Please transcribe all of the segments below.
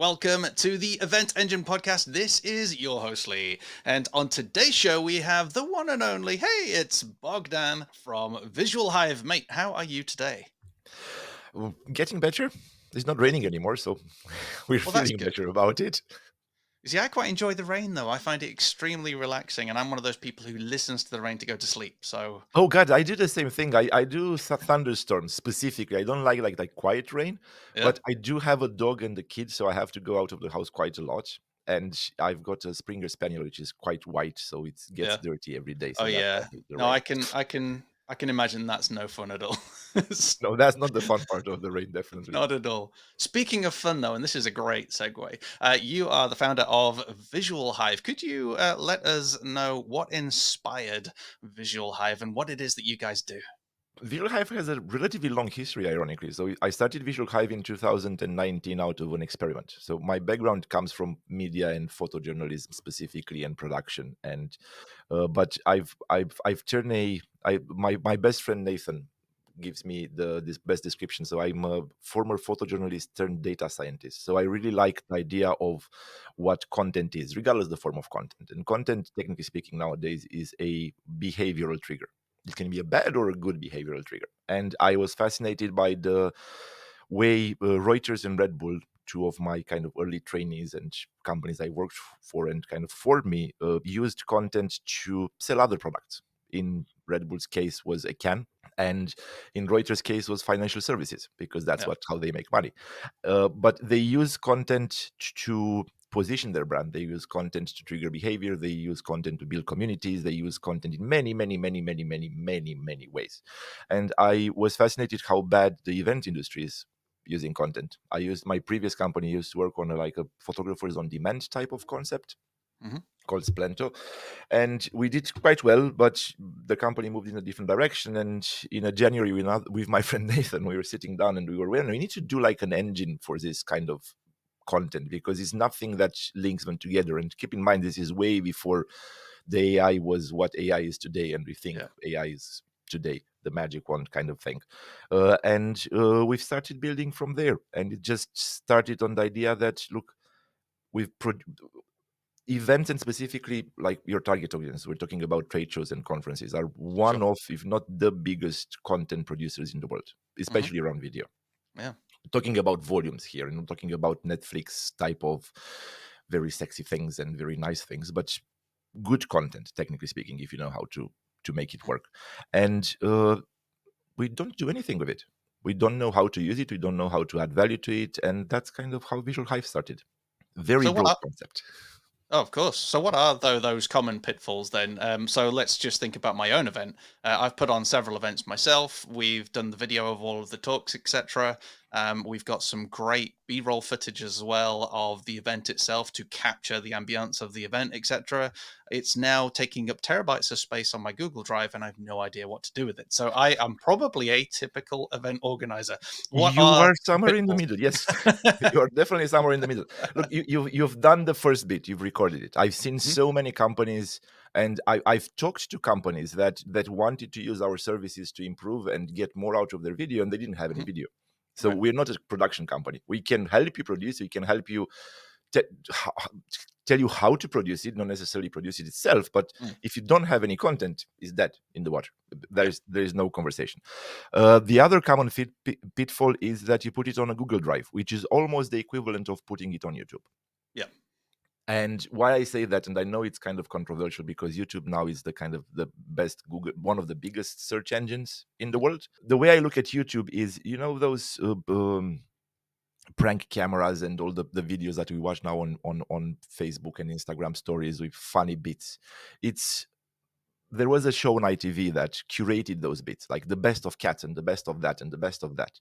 Welcome to the Event Engine podcast. This is your host Lee, and on today's show we have the one and only, hey, it's Bogdan from Visual Hive. Mate, how are you today? Getting better. It's not raining anymore, so we're Well, that's feeling good. better about it. You see, I quite enjoy the rain though. I find it extremely relaxing, and I'm one of those people who listens to the rain to go to sleep. So, Oh God, I do the same thing. I do thunderstorms specifically. I don't like quiet rain, yeah. but I do have a dog and a kid, so I have to go out of the house quite a lot. And I've got a Springer Spaniel, which is quite white, so it gets Yeah. dirty every day. Oh So that's why yeah. I hate the No, rain. I can imagine that's no fun at all. No, that's not the fun part of the rain, definitely. Not at all. Speaking of fun, though, and this is a great segue, you are the founder of Visual Hive. Could you let us know what inspired Visual Hive and what it is that you guys do? Visual Hive has a relatively long history, ironically. So I started Visual Hive in 2019 out of an experiment. So my background comes from media and photojournalism specifically and production. And but I've turned my best friend Nathan gives me this best description. So I'm a former photojournalist turned data scientist. So I really like the idea of what content is, regardless the form of content. And content, technically speaking, nowadays is a behavioral trigger. It can be a bad or a good behavioral trigger. And I was fascinated by the way Reuters and Red Bull, two of my kind of early trainees and companies I worked for and kind of for me, used content to sell other products. In Red Bull's case was a can, and in Reuters' case was financial services because that's Yeah. what how they make money. But they use content to position their brand. They use content to trigger behavior. They use content to build communities. They use content in many ways. And I was fascinated how bad the event industry is using content. I used my previous company used to work on like a photographers on demand type of concept Hmm. called Splento, and we did quite well. But the company moved in a different direction. And in a January, with my friend Nathan, we were sitting down and well, we need to do like an engine for this kind of content because it's nothing that links them together. And keep in mind, this is way before the AI was what AI is today, and we think Yeah. AI is today the magic one kind of thing. And we've started building from there, and it just started on the idea that look, we've events and specifically like your target audience, we're talking about trade shows and conferences, are one Sure. of, if not the biggest content producers in the world, Hmm. especially around video. Yeah. Talking about volumes here and not talking about Netflix type of very sexy things and very nice things, but good content, technically speaking, if you know how to make it work. And we don't do anything with it. We don't know how to use it. We don't know how to add value to it. And that's kind of how Visual Hive started. Very So what? broad concept. Oh, of course. So, what are though those common pitfalls then? So, let's just think about my own event. I've put on several events myself. We've done the video of all of the talks, etc. We've got some great B-roll footage as well of the event itself to capture the ambience of the event, etc. It's now taking up terabytes of space on my Google Drive, and I have no idea what to do with it. So, I am probably a typical event organizer. What You are are the somewhere in the pitfalls? middle. Yes, you are definitely somewhere in the middle. Look, you've done the first bit. You've recorded it. I've seen Mhm. so many companies, and I've talked to companies that wanted to use our services to improve and get more out of their video, and they didn't have any Mhm. video. So Right. we're not a production company. We can help you produce. We can help you te- tell you how to produce it, not necessarily produce it itself. But Mm. if you don't have any content, it's dead in the water. Yeah. There is no conversation. The other common pitfall is that you put it on a Google Drive, which is almost the equivalent of putting it on YouTube. Yeah. And why I say that, and I know it's kind of controversial because YouTube now is the kind of the best Google, one of the biggest search engines in the world. The way I look at YouTube is, those prank cameras and all the videos that we watch now on Facebook and Instagram stories with funny bits. It's There was a show on ITV that curated those bits, like the best of cats and the best of that and the best of that.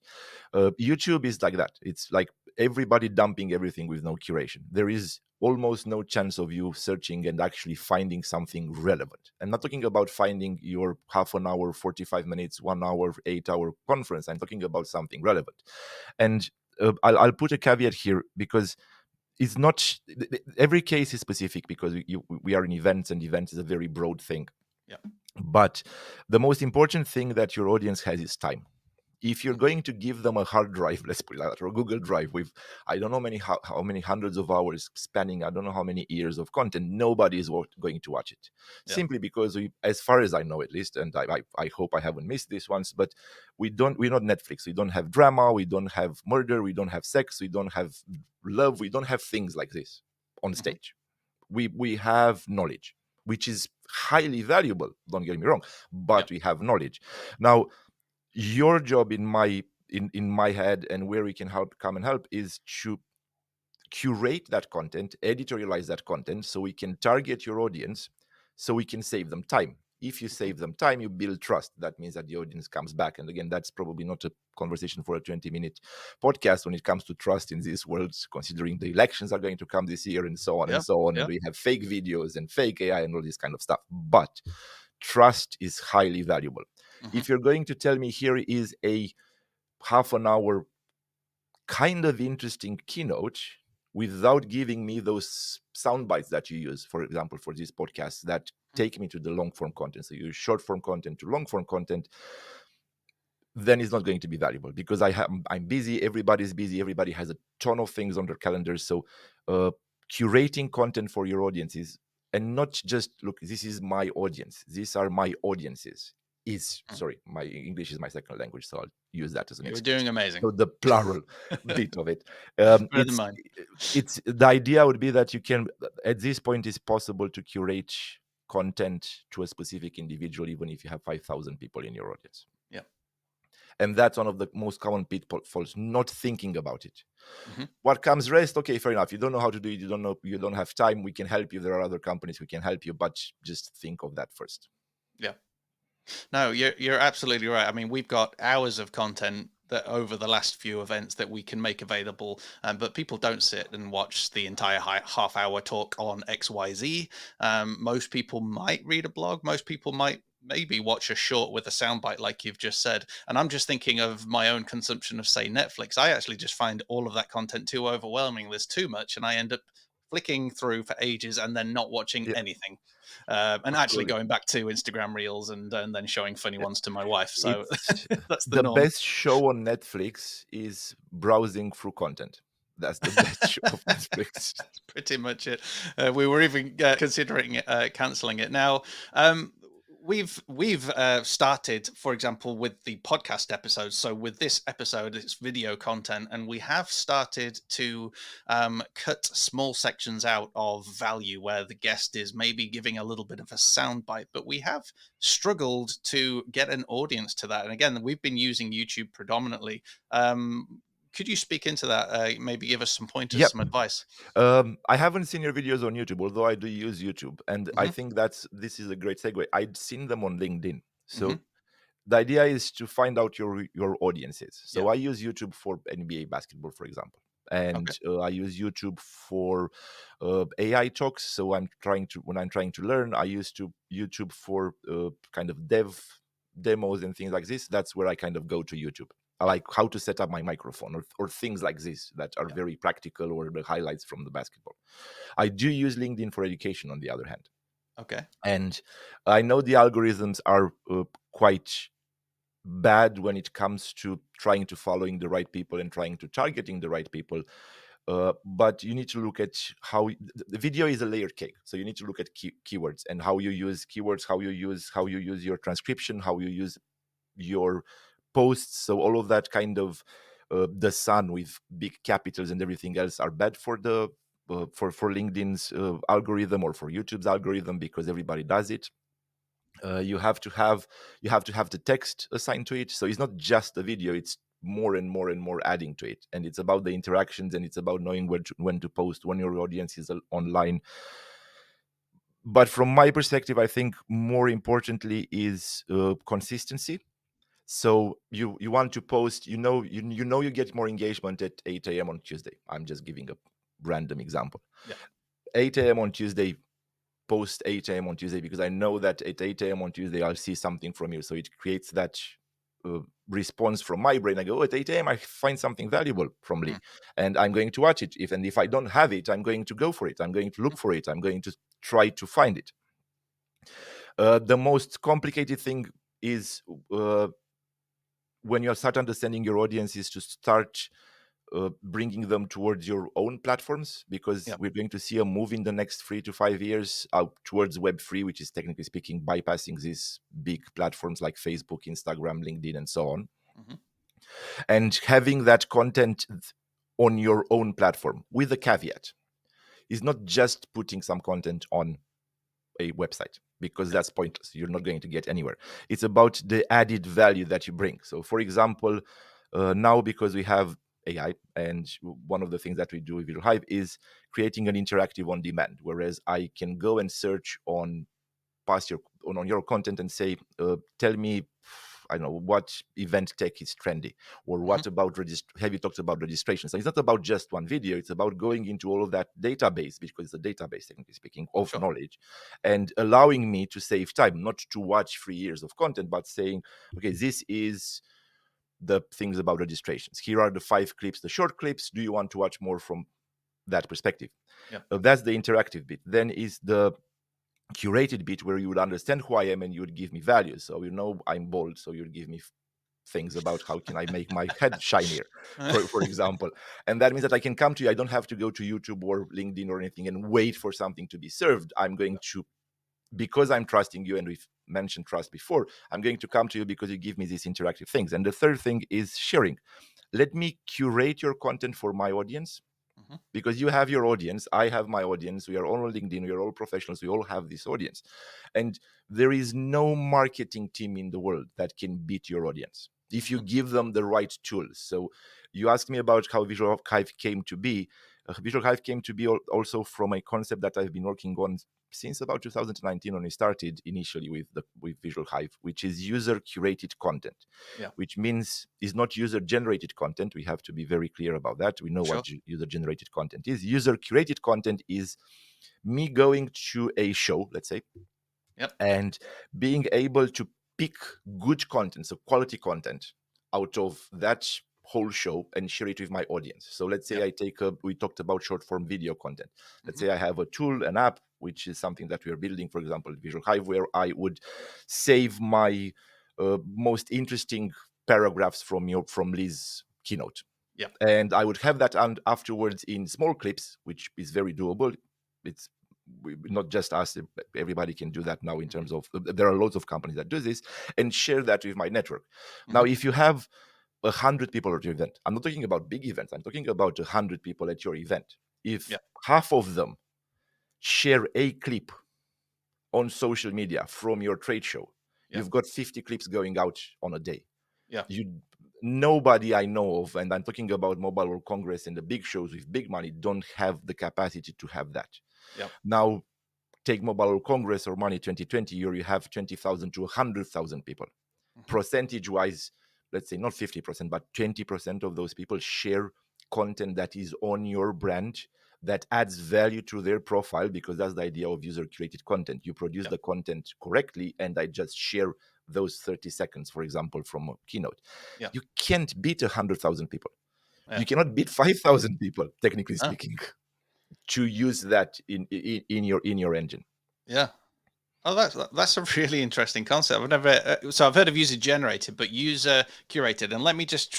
YouTube is like that. It's like everybody dumping everything with no curation. There is almost no chance of you searching and actually finding something relevant. I'm not talking about finding your half an hour, 45 minutes, 1 hour, 8 hour conference. I'm talking about something relevant. And I'll put a caveat here because it's not every case is specific because we are in events and events is a very broad thing. Yeah. But the most important thing that your audience has is time. If you're going to give them a hard drive, let's put it like that, or a Google Drive with I don't know how many hundreds of hours spanning, I don't know how many years of content, nobody is going to watch it. Yeah. Simply because as far as I know at least, and I hope I haven't missed this once, but we're not Netflix. We don't have drama, we don't have murder, we don't have sex, we don't have love, we don't have things like this on Hmm. stage. We have knowledge, which is highly valuable, don't get me wrong, Yeah. but we have knowledge. Now, your job in my head, and where we can come and help, is to curate that content, editorialize that content, so we can target your audience, so we can save them time. If you Hmm. save them time, you build trust. That means that the audience comes back. And again, that's probably not a conversation for a 20-minute podcast when it comes to trust in this world, considering the elections are going to come this year and so on and Yeah. so on. And Yeah. we have fake videos and fake AI and all this kind of stuff. But trust is highly valuable. Hmm. If you're going to tell me here is a half an hour kind of interesting keynote without giving me those sound bites that you use, for example, for this podcast that take me to the long form content. So you use short form content to long form content, then it's not going to be valuable because I'm busy, everybody's busy, everybody has a ton of things on their calendars. So curating content for your audiences, and not just look, this is my audience, these are my audiences, is Mm. sorry, my English is my second language, so I'll use that as an You're excuse. doing amazing. So the plural bit of it, Better than mine. it's the idea would be that you can, at this point, it's possible to curate content to a specific individual, even if you have 5,000 people in your audience. Yeah. And that's one of the most common pitfalls, not thinking about it. Hmm. What comes rest, okay, fair enough, you don't know how to do it, you don't have time, we can help you, there are other companies who can help you, but just think of that first. Yeah. No, you're absolutely right. I mean, we've got hours of content that over the last few events that we can make available, but people don't sit and watch the entire half-hour talk on XYZ. Most people might read a blog. Most people might maybe watch a short with a soundbite, like you've just said. And I'm just thinking of my own consumption of, say, Netflix. I actually just find all of that content too overwhelming. There's too much, and I end up flicking through for ages and then not watching Yeah, anything, and actually absolutely. going back to Instagram Reels and then showing funny Yeah. ones to my wife. So It's that's the the norm. best show on Netflix is browsing through content. That's the best show of Netflix. That's pretty much it. We were even considering canceling it. Now, um, we've started, for example, with the podcast episodes. So with this episode, it's video content, and we have started to cut small sections out of value where the guest is maybe giving a little bit of a soundbite. But we have struggled to get an audience to that. And again, we've been using YouTube predominantly. Could you speak into that? Maybe give us some pointers, Yep. some advice. I haven't seen your videos on YouTube, although I do use YouTube, and I Hmm. think this is a great segue. I'd seen them on LinkedIn. Hmm. So the idea is to find out your audiences. Yeah. So I use YouTube for NBA basketball, for example, and Okay. I use YouTube for AI talks. So when I'm trying to learn, I use to YouTube for kind of dev demos and things like this. That's where I kind of go to YouTube. I like how to set up my microphone, or things like this that are Yeah. very practical, or the highlights from the basketball. I do use LinkedIn for education, on the other hand, Okay. and I know the algorithms are quite bad when it comes to trying to following the right people and trying to targeting the right people. But you need to look at how the video is a layered cake. So you need to look at keywords, and how you use keywords, how you use your transcription, how you use your posts. So all of that kind of the sun with big capitals and everything else are bad for the for LinkedIn's algorithm, or for YouTube's algorithm, because everybody does it. You have to have the text assigned to it, so it's not just a video, it's more and more and more adding to it, and it's about the interactions, and it's about knowing when to post when your audience is online. But from my perspective, I think more importantly is consistency. So you want to post, you get more engagement at 8 a.m. on Tuesday. I'm just giving a random example. Yeah. 8 a.m. on Tuesday, post 8 a.m. on Tuesday, because I know that at 8 a.m. on Tuesday I'll see something from you. So it creates that response from my brain. I go, oh, at 8 a.m. I find something valuable from Mm. Lee, and I'm going to watch it. If I don't have it, I'm going to go for it. I'm going to look for it. I'm going to try to find it. The most complicated thing is when you start understanding your audience, is to start bringing them towards your own platforms, because Yeah. we're going to see a move in the next 3 to 5 years out towards Web3, which is technically speaking bypassing these big platforms like Facebook, Instagram, LinkedIn, and so on. Hmm. And having that content on your own platform, with a caveat, is not just putting some content on a website, because Yeah. that's pointless. You're not going to get anywhere. It's about the added value that you bring. So, for example, now because we have AI, and one of the things that we do with Visual Hive is creating an interactive on demand, whereas I can go and search on on your content and say, tell me, I don't know, what event tech is trendy, or Hmm. what about have you talked about registration? So it's not about just one video, it's about going into all of that database, because it's a database, technically speaking, of Sure. knowledge, and allowing me to save time, not to watch 3 years of content, but saying, okay, this is the things about registrations. Here are the 5 clips, the short clips. Do you want to watch more from that perspective? Yeah. That's the interactive bit. Then is the curated bit, where you would understand who I am and you would give me values. So I'm bold, so you'd give me things about how can I make my head shinier, for example. And that means that I can come to you. I don't have to go to YouTube or LinkedIn or anything and wait for something to be served. I'm going to, because I'm trusting you, and we've mentioned trust before, I'm going to come to you because you give me these interactive things. And the third thing is sharing. Let me curate your content for my audience, Hmm. because you have your audience, I have my audience, we are all on LinkedIn, we are all professionals, we all have this audience, and there is no marketing team in the world that can beat your audience if you Hmm. give them the right tools. So you asked me about how Visual Hive came to be. Visual Hive came to be also from a concept that I've been working on since about 2019, when we started initially with Visual Hive, which is user curated content, Yeah. which means is not user generated content. We have to be very clear about that. We know what Sure. user generated content is. User curated content is me going to a show, let's say, Yep. and being able to pick good content, so quality content, out of that whole show and share it with my audience. So let's say Yep. we talked about short form video content. Let's Hmm. say I have a tool, an app, which is something that we are building, for example, Visual Hive, where I would save my most interesting paragraphs from Liz's keynote, Yep. and I would have that and afterwards in small clips, which is very doable. It's not just us; everybody can do that now. In Hmm. terms of, there are lots of companies that do this, and share that with my network. Now, Hmm. if you have 100 people at your event, I'm not talking about big events. I'm talking about 100 people at your event. If Yep. half of them share a clip on social media from your trade show, Yep. you've got 50 clips going out on a day. Yeah. You Nobody I know of, and I'm talking about Mobile World Congress and the big shows with big money, don't have the capacity to have that. Yep. Now, take Mobile World Congress or Money 2020, here you have 20,000 to 100,000 people. Hmm. Percentage wise, let's say not 50%, but 20% of those people share content that is on your brand, that adds value to their profile, because that's the idea of user curated content. You produce Yep. the content correctly, and I just share those 30 seconds, for example, from a keynote. Yeah. You can't beat 100,000 people. Yeah. You cannot beat 5,000 people, technically Ah, speaking, to use that in your engine. yeah. Oh, that's a really interesting concept. I've never so I've heard of user generated, but user curated. And let me just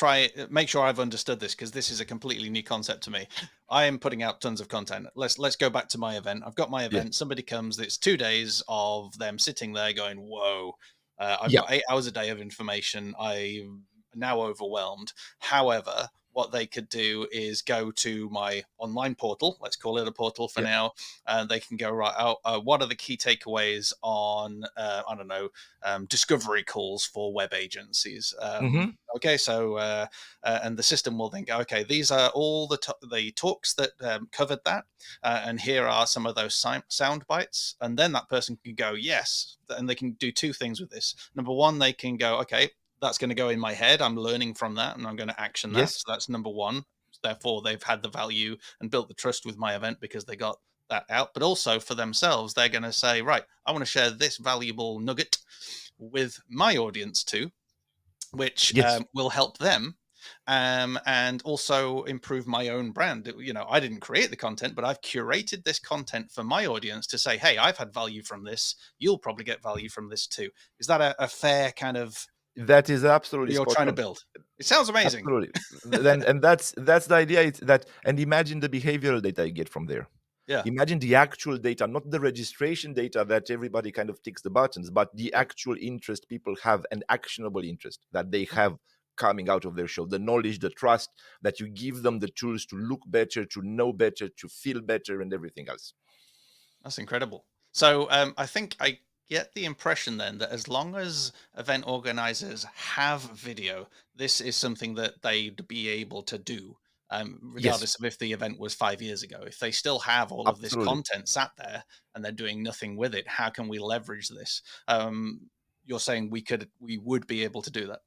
make sure I've understood this, because this is a completely new concept to me. I am putting out tons of content. Let's go back to my event. I've got my Yeah. event. Somebody comes. It's 2 days of them sitting there going, "Whoa, I've Yeah. got 8 hours a day of information. I'm now overwhelmed." However, what they could do is go to my online portal. Let's call it a portal for Yeah. now, and they can go right out. What are the key takeaways on I don't know, discovery calls for web agencies? Hmm. Okay, so and the system will then go, okay, these are all the talks that covered that, and here are some of those sound bites, and then that person can go yes, and they can do two things with this. Number one, they can go, okay, that's going to go in my head. I'm learning from that, and I'm going to action that. Yes. So that's number one. Therefore, they've had the value and built the trust with my event because they got that out. But also for themselves, they're going to say, right, I want to share this valuable nugget with my audience too, which Yes. will help them, and also improve my own brand. You know, I didn't create the content, but I've curated this content for my audience to say, hey, I've had value from this. You'll probably get value from this too. Is that a fair kind of That is absolutely you're spot trying to on. build. It sounds amazing. Absolutely. Then and that's the idea. It's that, and imagine the behavioral data you get from there. Yeah. Imagine the actual data, not the registration data that everybody kind of ticks the buttons, but the Yep. actual interest people have, an actionable interest that they Mhm. have coming out of their show, the knowledge, the trust, that you give them the tools to look better, to know better, to feel better, and everything else. That's incredible. So I think I get the impression then that as long as event organizers have video, this is something that they'd be able to do, Yes, regardless of if the event was 5 years ago. If they still have all of this absolutely. content sat there and they're doing nothing with it, how can we leverage this? You're saying we would be able to do that.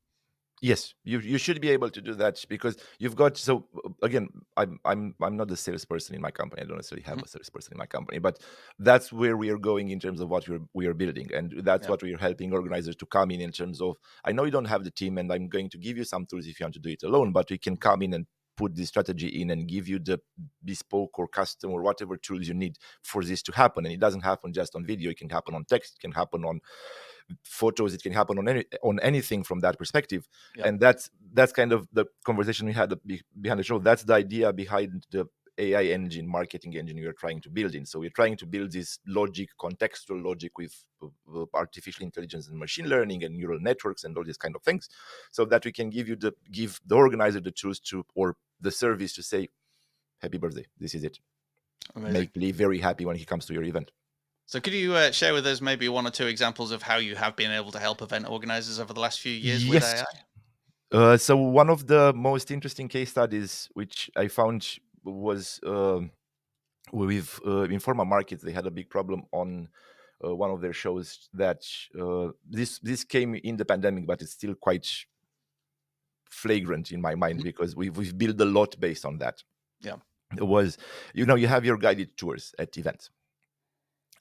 Yes, you should be able to do that because you've got, so again, I'm not the salesperson in my company. I don't necessarily have Mhm. a salesperson in my company, but that's where we are going in terms of what we are building, and that's Yeah. what we are helping organizers to come in terms of. I know you don't have the team, and I'm going to give you some tools if you want to do it alone, but we can Mhm. come in and put this strategy in and give you the bespoke or custom or whatever tools you need for this to happen. And it doesn't happen just on video; it can happen on text, it can happen on photos, it can happen on anything from that perspective. Yeah. And that's kind of the conversation we had behind the show. That's the idea behind the AI engine, marketing engine we are trying to build in. So we're trying to build this logic, contextual logic with artificial intelligence and machine learning and neural networks and all these kind of things, so that we can give the organizer the tools to, or the service to say, happy birthday, this is it. Amazing. Make Lee very happy when he comes to your event. So could you share with us maybe one or two examples of how you have been able to help event organizers over the last few years with Yes. AI? So one of the most interesting case studies which I found was with Informa Markets. They had a big problem on one of their shows that this came in the pandemic, but it's still quite flagrant in my mind Mhm. because we've built a lot based on that. Yeah. It was, you have your guided tours at events,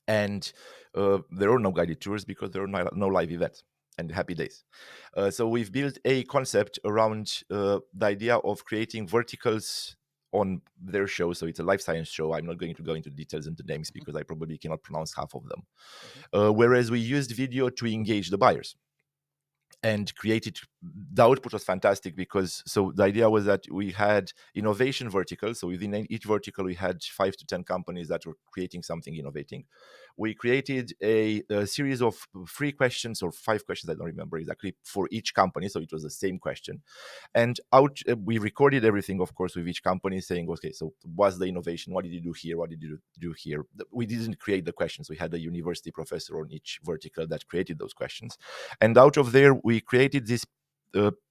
and there are no guided tours because there are no live events and happy days. So we've built a concept around the idea of creating verticals on their show. So it's a life science show. I'm not going to go into details and the names Mhm. because I probably cannot pronounce half of them. Mhm. Whereas we used video to engage the buyers and created, the output was fantastic because, so the idea was that we had innovation verticals. So within each vertical we had 5 to 10 companies that were creating something innovating. We created a series of 3 questions or 5 questions, I don't remember exactly, for each company, so it was the same question. And out we recorded everything, of course, with each company, saying, okay, so what's the innovation, what did you do here, what did you do here. We didn't create the questions, we had a university professor on each vertical that created those questions. And out of there we created this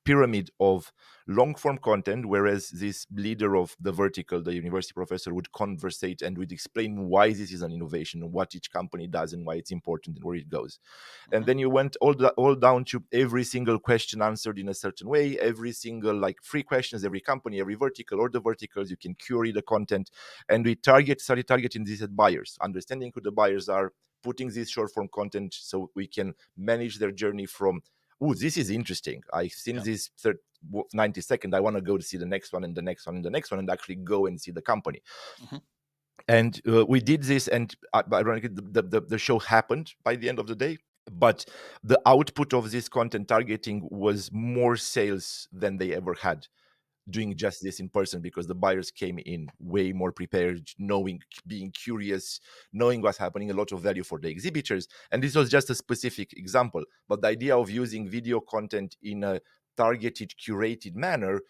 pyramid of long form content, whereas this leader of the vertical, the university professor, would conversate and would explain why this is an innovation, what each company does and why it's important and where it goes. And Mhm. then you went all down to every single question answered in a certain way, every single, like, 3 questions, every company, every vertical, or the verticals. You can query the content, and we started targeting these at buyers, understanding who the buyers are, putting this short form content so we can manage their journey from, oh, this is interesting, I've seen Yeah. this 90 second, I want to go to see the next one and the next one and the next one, and actually go and see the company. Mhm. And we did this, and ironically, the show happened by the end of the day. But the output of this content targeting was more sales than they ever had doing just this in person, because the buyers came in way more prepared, knowing, being curious, knowing what's happening, a lot of value for the exhibitors. And this was just a specific example, but the idea of using video content in a targeted, curated manner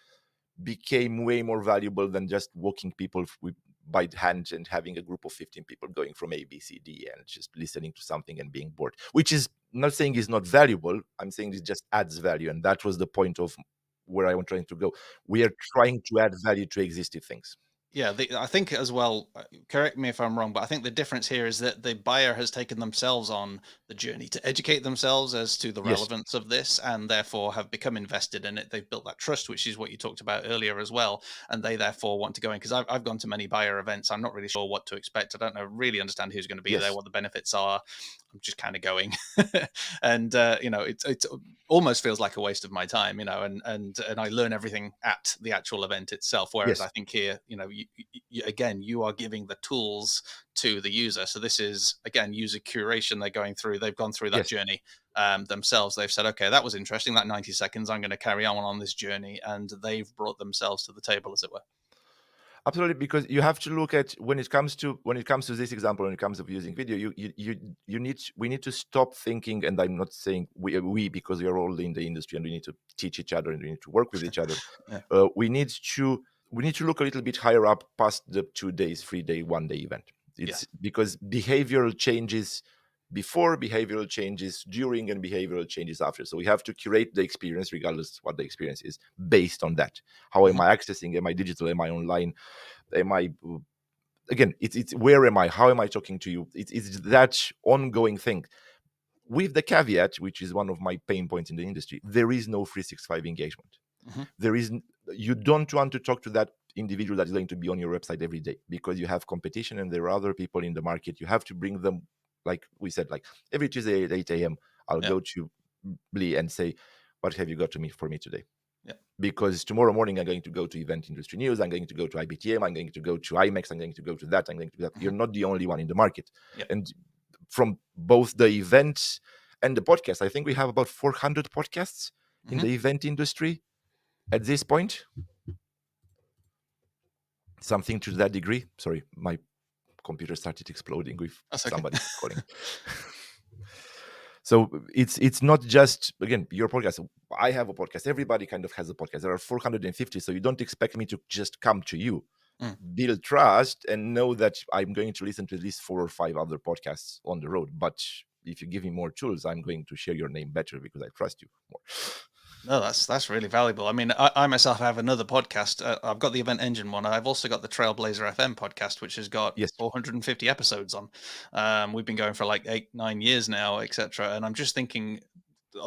became way more valuable than just walking people with by hand and having a group of 15 people going from A, B, C, D and just listening to something and being bored, which is not saying is not valuable. I'm saying it just adds value. And that was the point of where I was trying to go. We are trying to add value to existing things. Yeah, I think as well, correct me if I'm wrong, but I think the difference here is that the buyer has taken themselves on the journey to educate themselves as to the Yes, relevance of this and therefore have become invested in it. They've built that trust, which is what you talked about earlier as well. And they therefore want to go in because I've gone to many buyer events. I'm not really sure what to expect. I don't know, really understand who's going to be there, yes, what the benefits are. I'm just kind of going. And, it's almost feels like a waste of my time, and I learn everything at the actual event itself. Whereas I yes. think here, again, you are giving the tools to the user. So this is again user curation. They've gone through that Yes. journey themselves. They've said, okay, that was interesting. That 90 seconds, I'm going to carry on this journey, and they've brought themselves to the table, as it were. Absolutely, because you have to look at when it comes to this example, when it comes to using video, we need to stop thinking. And I'm not saying we because we are all in the industry and we need to teach each other and we need to work with each other. Yeah. We need to look a little bit higher up past the 2 days, 3 day, 1 day event. Yeah. It's because behavioral changes before, behavioral changes during, and behavioral changes after. So we have to curate the experience, regardless what the experience is, based on that. How am Hmm. I accessing? Am I digital? Am I online? Am I again? It's where am I? How am I talking to you? It's that ongoing thing. With the caveat, which is one of my pain points in the industry, there is no 365 engagement. Hmm. There is You don't want to talk to that individual that is going to be on your website every day, because you have competition and there are other people in the market. You have to bring them, like we said, like every Tuesday at 8 a.m. I'll Yeah. go to Lee and say, what have you got to me for me today? Yeah. Because tomorrow morning I'm going to go to Event Industry News, I'm going to go to IBTM, I'm going to go to IMEX, I'm going to go to that, I'm going to do that. You're Hmm. not the only one in the market. Yeah. And from both the events and the podcast, I think we have about 400 podcasts in Hmm. the event industry at this point. Something to that degree. Sorry, my computer started exploding with That's okay. somebody calling. So it's not just, again, your podcast. I have a podcast. Everybody kind of has a podcast. There are 450, so you don't expect me to just come to you, Mm. build trust, and know that I'm going to listen to at least 4 or 5 other podcasts on the road. But if you give me more tools, I'm going to share your name better because I trust you more. No, that's really valuable. I mean, I myself have another podcast. I've got the Event Engine one. I've also got the Trailblazer FM podcast, which has got Yes. 450 episodes on. We've been going for like 8, 9 years now, etc. And I'm just thinking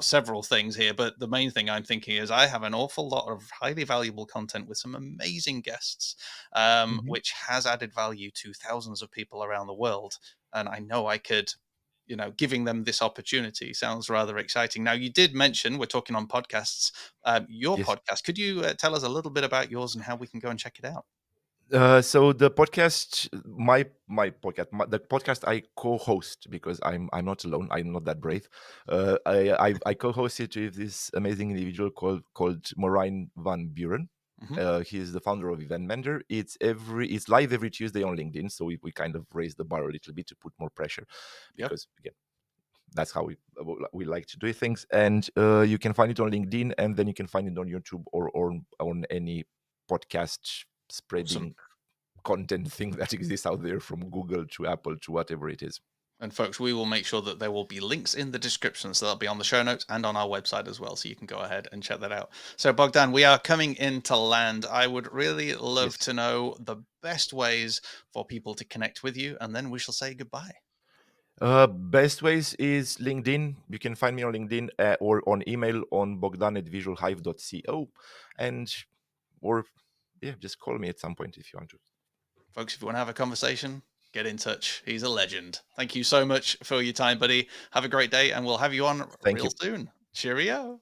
several things here, but the main thing I'm thinking is I have an awful lot of highly valuable content with some amazing guests, Mhm. which has added value to thousands of people around the world. And I know I could, giving them this opportunity sounds rather exciting. Now, you did mention we're talking on podcasts. Your Yes. podcast, could you tell us a little bit about yours and how we can go and check it out? So the podcast, the podcast I co-host, because I'm not alone. I'm not that brave. I co-host it with this amazing individual called Moraine van Buren. Hmm. He's the founder of Event Mender. It's live every Tuesday on LinkedIn. So we kind of raised the bar a little bit to put more pressure, Yep. because again, that's how we like to do things. And you can find it on LinkedIn, and then you can find it on YouTube or on any podcast Awesome. spreading content thing that exists out there, from Google to Apple to whatever it is. And folks, we will make sure that there will be links in the description. So that'll be on the show notes and on our website as well. So you can go ahead and check that out. So, Bogdan, we are coming into land. I would really love Yes. to know the best ways for people to connect with you. And then we shall say goodbye. Best ways is LinkedIn. You can find me on LinkedIn, or on email on bogdan@visualhive.co, and or yeah, just call me at some point if you want to. Folks, if you want to have a conversation, get in touch. He's a legend. Thank you so much for your time, buddy. Have a great day, and we'll have you on Thank real you. soon. Cheerio.